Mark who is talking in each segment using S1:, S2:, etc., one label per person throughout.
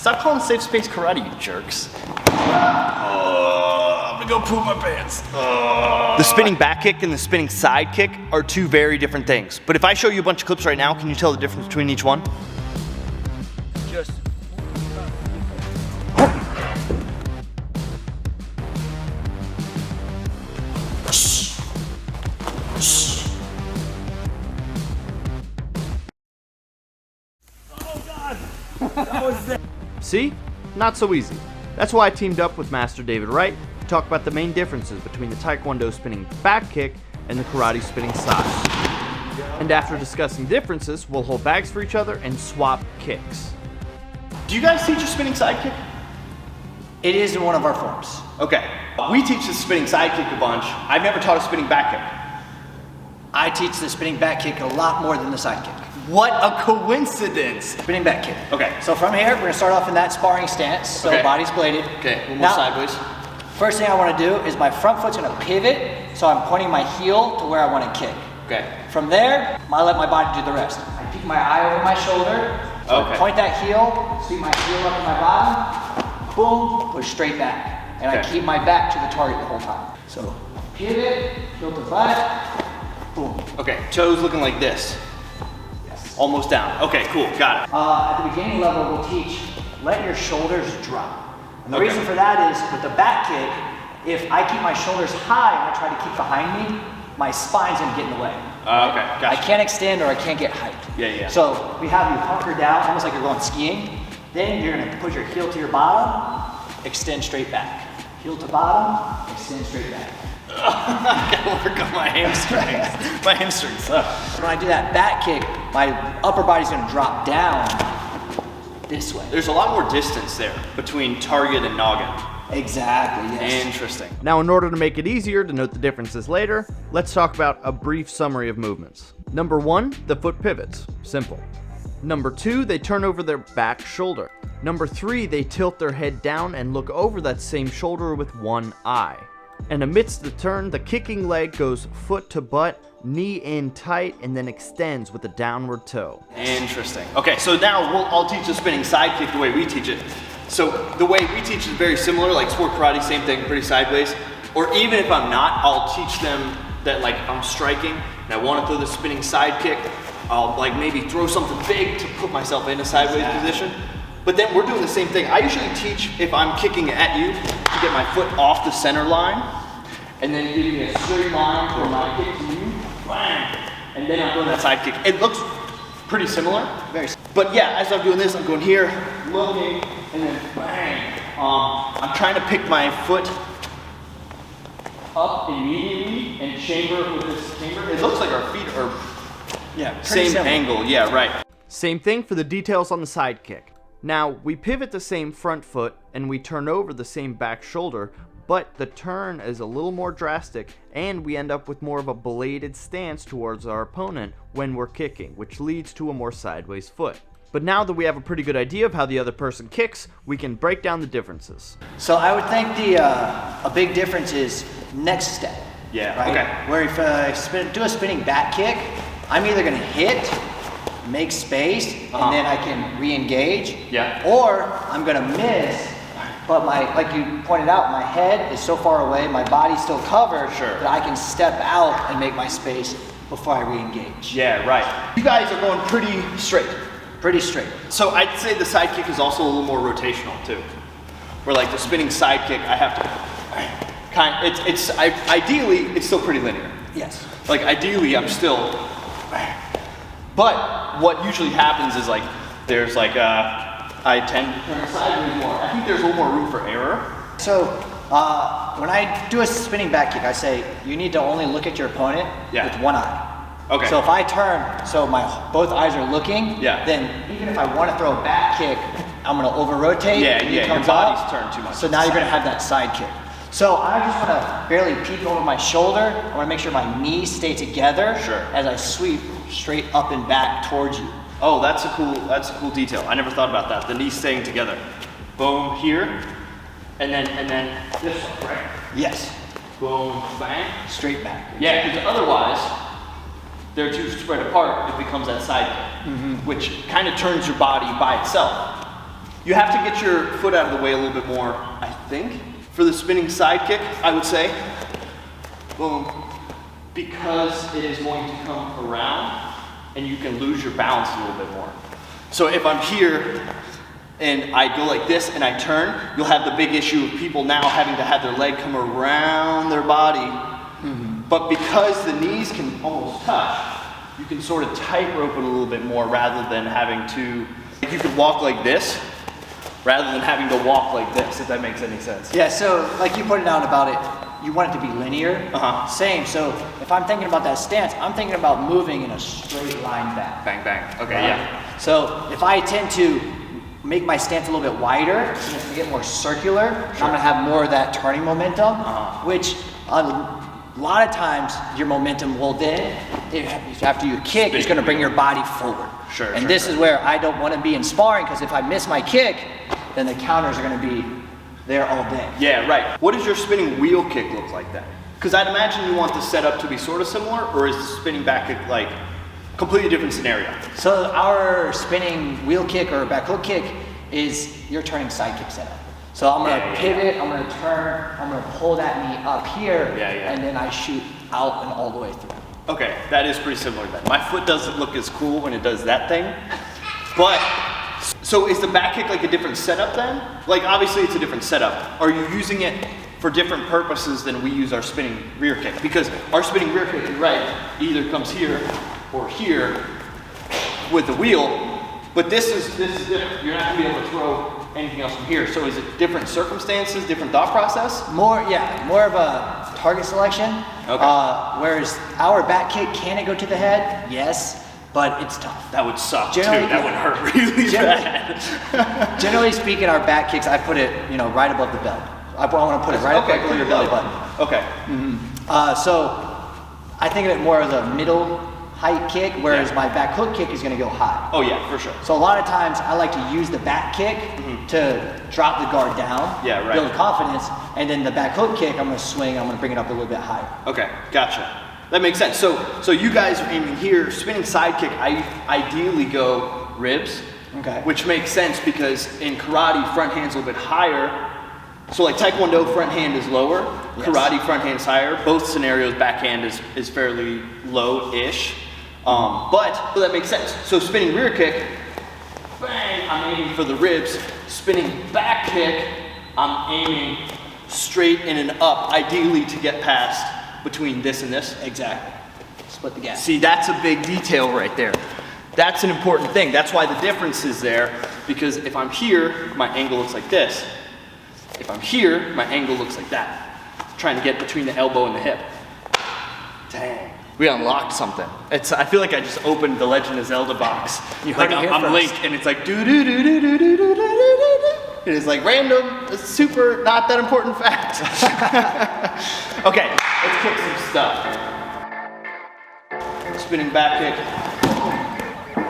S1: Stop calling it safe space karate, you jerks. I'm gonna go poop my pants. The spinning back kick and the spinning side kick are two very different things. But if I show you a bunch of clips right now, can you tell the difference between each one? Just. See? Not so easy. That's why I teamed up with Master David Wright to talk about the main differences between the Taekwondo spinning back kick and the karate spinning side. And after discussing differences, we'll hold bags for each other and swap kicks. Do you guys teach a spinning side kick?
S2: It is in one of our forms.
S1: Okay. We teach the spinning side kick a bunch. I've never taught a spinning back kick.
S2: I teach the spinning back kick a lot more than the side kick.
S1: What a coincidence!
S2: Spinning back kick.
S1: Okay.
S2: So from here, we're gonna start off in that sparring stance. So
S1: Okay.
S2: body's bladed.
S1: Okay, one more
S2: Now,
S1: sideways.
S2: First thing I wanna do is my front foot's gonna pivot, so I'm pointing my heel to where I wanna kick.
S1: Okay.
S2: From there, I let my body do the rest. I keep my eye over my shoulder, so
S1: Okay.
S2: I point that heel, sweep my heel up to my bottom, boom, push straight back. And I
S1: Okay.
S2: keep my back to the target the whole time. So pivot, heel to butt, boom.
S1: Okay, toes looking like this.
S2: Yes.
S1: Almost down. Okay, cool, got it.
S2: At the beginning level, we'll teach, let your shoulders drop. And the
S1: Okay.
S2: reason for that is, with the back kick, if I keep my shoulders high and I try to keep behind me, my spine's gonna get in the way.
S1: Okay,
S2: I
S1: gotcha.
S2: can't extend or I can't get height.
S1: Yeah.
S2: So we have you hunker down, almost like you're going skiing. Then you're gonna put your heel to your bottom, extend straight back. Heel to bottom, extend straight back.
S1: I gotta work on my hamstrings. My hamstrings suck.
S2: When I do that back kick, my upper body's gonna drop down this way.
S1: There's a lot more distance there between target and noggin.
S2: Exactly, yes.
S1: Interesting. Now, in order to make it easier to note the differences later, let's talk about a brief summary of movements. Number 1, the foot pivots. Simple. Number 2, they turn over their back shoulder. Number 3, they tilt their head down and look over that same shoulder with one eye. And amidst the turn, the kicking leg goes foot to butt, knee in tight, and then extends with a downward toe. Interesting. Okay, so now I'll teach the spinning side kick the way we teach it. So the way we teach is very similar, like sport karate, same thing, pretty sideways. Or even if I'm not, I'll teach them that like I'm striking and I want to throw the spinning side kick. I'll like maybe throw something big to put myself in a sideways position. But then we're doing the same thing. I usually teach if I'm kicking at you to get my foot off the center line and then give me a straight line for my kick to you, bang, and then I'm doing that side kick. It looks pretty similar.
S2: Very.
S1: But yeah, as I'm doing this, I'm going here, looking, and then bang. I'm trying to pick my foot up immediately and chamber with this chamber. It looks like our feet are same
S2: similar.
S1: angle. Yeah, right. Same thing for the details on the side kick. Now, we pivot the same front foot and we turn over the same back shoulder, but the turn is a little more drastic and we end up with more of a bladed stance towards our opponent when we're kicking, which leads to a more sideways foot. But now that we have a pretty good idea of how the other person kicks, we can break down the differences.
S2: So I would think a big difference is next step.
S1: Yeah,
S2: right?
S1: okay.
S2: Where if I do a spinning back kick, I'm either gonna hit, make space, and then I can re-engage.
S1: Yeah.
S2: Or I'm gonna miss, but like you pointed out, my head is so far away, my body's still covered, that I can step out and make my space before I re-engage.
S1: Yeah, right. You guys are going pretty straight.
S2: Pretty straight.
S1: So I'd say the side kick is also a little more rotational too. Where like the spinning side kick, I have to ideally it's still pretty linear.
S2: Yes.
S1: Like ideally I'm still, but what usually happens is like there's like I tend to turn sideways more. I think there's a little more room for error.
S2: So when I do a spinning back kick, I say you need to only look at your opponent with one eye.
S1: Okay.
S2: So if I turn, so both eyes are looking, then even if I want to throw a back kick, I'm going to over-rotate.
S1: Yeah, your body's turned too much.
S2: So now you're going to have that side kick. So I just want to barely peek over my shoulder. I want to make sure my knees stay together as I sweep straight up and back towards you.
S1: Oh, that's a cool detail. I never thought about that. The knees staying together. Boom, here, and then this one, right?
S2: Yes.
S1: Boom, bang.
S2: Straight back.
S1: Yeah, because otherwise, they're too spread apart, it becomes that side kick, which kind of turns your body by itself. You have to get your foot out of the way a little bit more, I think. For the spinning side kick, I would say, boom, because it is going to come around and you can lose your balance a little bit more. So if I'm here and I go like this and I turn, you'll have the big issue of people now having to have their leg come around their body. But because the knees can almost touch, you can sort of tightrope it a little bit more rather than having to, you could walk like this rather than having to walk like this, if that makes any sense.
S2: Yeah, so like you pointed out about it, you want it to be linear. Same, so if I'm thinking about that stance, I'm thinking about moving in a straight line back.
S1: Bang, bang, okay, yeah.
S2: So if I tend to make my stance a little bit wider, it's gonna get more circular, I'm gonna have more of that turning momentum, which a lot of times your momentum will then, after you kick, is gonna bring your body forward. And this is where I don't wanna be in sparring, because if I miss my kick, then the counters are gonna be there all day.
S1: Yeah, right. What does your spinning wheel kick look like then? Because I'd imagine you want the setup to be sort of similar, or is the spinning back kick like completely different scenario?
S2: So our spinning wheel kick or back hook kick is your turning side kick setup. So I'm gonna pivot, I'm gonna turn, I'm gonna pull that knee up here, and then I shoot out and all the way through.
S1: Okay, that is pretty similar then. My foot doesn't look as cool when it does that thing, but, so is the back kick like a different setup then? Like obviously it's a different setup. Are you using it for different purposes than we use our spinning rear kick? Because our spinning rear kick, right, either comes here or here with the wheel, but this is different. You're not gonna be able to throw anything else from here. So is it different circumstances, different thought process?
S2: More of a target selection. Whereas our back kick, can it go to the head? Yes, but it's tough.
S1: That would suck too. That would hurt really bad.
S2: Generally speaking, our back kicks, I put it, right above the belt. I want to put it right above your belly button.
S1: Okay.
S2: So I think of it more as a middle height kick, whereas my back hook kick is going to go high.
S1: Oh yeah, for sure.
S2: So a lot of times I like to use the back kick to drop the guard down, build confidence, and then the back hook kick, I'm going to swing, I'm going to bring it up a little bit higher. Okay,
S1: gotcha. That makes sense. So you guys are aiming here, spinning side kick, I ideally go ribs, which makes sense because in karate, front hand's a little bit higher. So like Taekwondo, front hand is lower, karate, front hand is higher. Both scenarios, backhand is fairly low-ish. So that makes sense. So spinning rear kick, bang, I'm aiming for the ribs. Spinning back kick, I'm aiming straight in and up, ideally to get past between this and this.
S2: Exactly. Split the gap.
S1: See, that's a big detail right there. That's an important thing. That's why the difference is there, because if I'm here, my angle looks like this. If I'm here, my angle looks like that. Trying to get between the elbow and the hip. Dang. We unlocked something. I feel like I just opened the Legend of Zelda box. I'm Link, and it's like do do do do do do do do do. It is like random, super not that important fact. Okay, let's kick some stuff. Spinning back kick.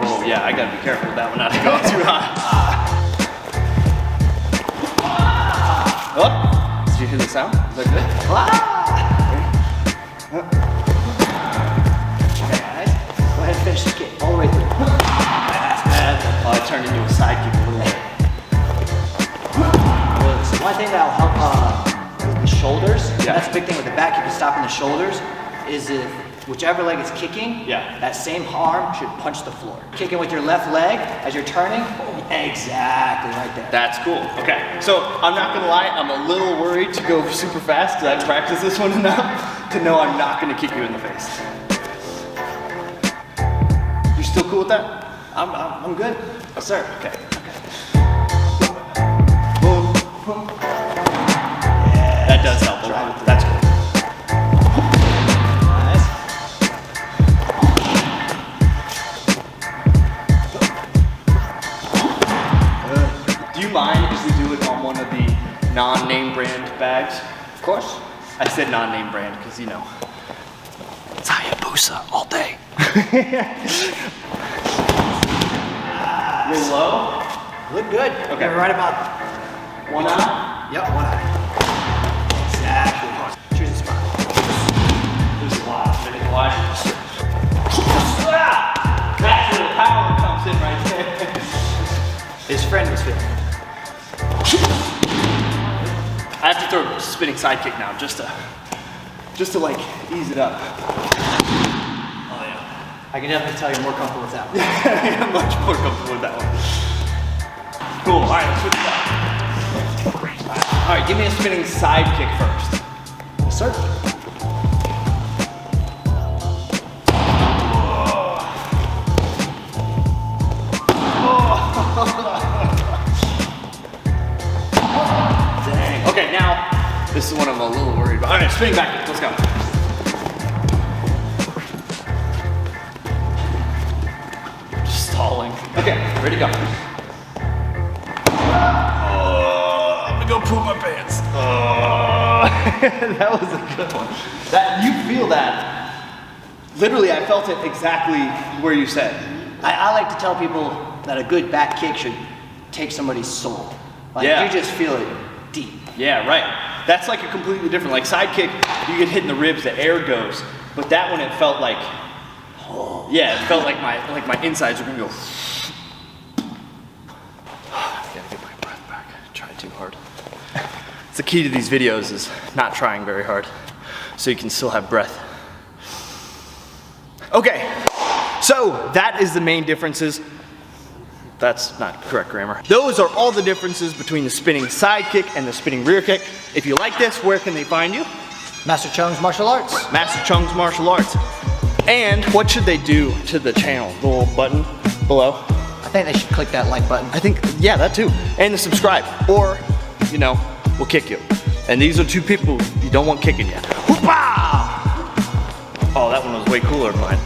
S1: Oh yeah, I gotta be careful with that one not to go too high. Oh, did you hear the sound? Is that good?
S2: Okay, guys. Go ahead and finish the kick all the way through. That's bad.
S1: Oh, it turned into a side kick a little bit.
S2: So one thing that'll help with the shoulders, that's a big thing with the back kick is stopping the shoulders, is if whichever leg is kicking, that same arm should punch the floor. Kicking with your left leg as you're turning, exactly right there.
S1: That's cool. Okay, so I'm not gonna lie, I'm a little worried to go super fast because I've practiced this one enough to know I'm not gonna kick you in the face. You still cool with that?
S2: I'm good.
S1: Yes, sir. Okay. Boom, boom. Yeah, that does help a lot. That's cool. Do you mind if we do it on one of the non-name brand bags?
S2: Of course.
S1: I said non-name brand because, it's Hayabusa all day. You're low?
S2: Look good.
S1: Okay.
S2: You're right about
S1: one eye?
S2: Yep, one eye. Exactly. Choose a spot.
S1: There's a lot. Minute wide. That's where the power comes in right there.
S2: His friend was feeling it.
S1: to throw a spinning side kick now, just to like ease it up. Oh yeah.
S2: I can definitely tell you're more comfortable with that one.
S1: Yeah, I'm much more comfortable with that one. Cool, all right, let's switch it up. All right, give me a spinning side kick first.
S2: Yes, sir.
S1: Dang. Okay, now, this is one I'm a little worried about. All right, spinning back kick, let's go. Just stalling. Okay, ready to go. I'm gonna go poop my pants. That was a good one. That, you feel that. Literally, I felt it exactly where you said.
S2: I like to tell people that a good back kick should take somebody's soul. Like,
S1: Yeah.
S2: you just feel it deep.
S1: Yeah, right. That's like a completely different, like side kick, you get hit in the ribs, the air goes. But that one, it felt like, yeah, it felt like my insides were gonna go. I gotta get my breath back. I tried too hard. It's the key to these videos is not trying very hard, so you can still have breath. Okay, so that is the main differences. That's not correct grammar. Those are all the differences between the spinning side kick and the spinning rear kick. If you like this, where can they find you?
S2: Master Chung's Martial Arts.
S1: Master Chung's Martial Arts. And what should they do to the channel? The little button below?
S2: I think they should click that like button.
S1: I think, yeah, that too. And the subscribe, or, you know, we'll kick you. And these are two people you don't want kicking you. Whoopah! Oh, that one was way cooler than mine.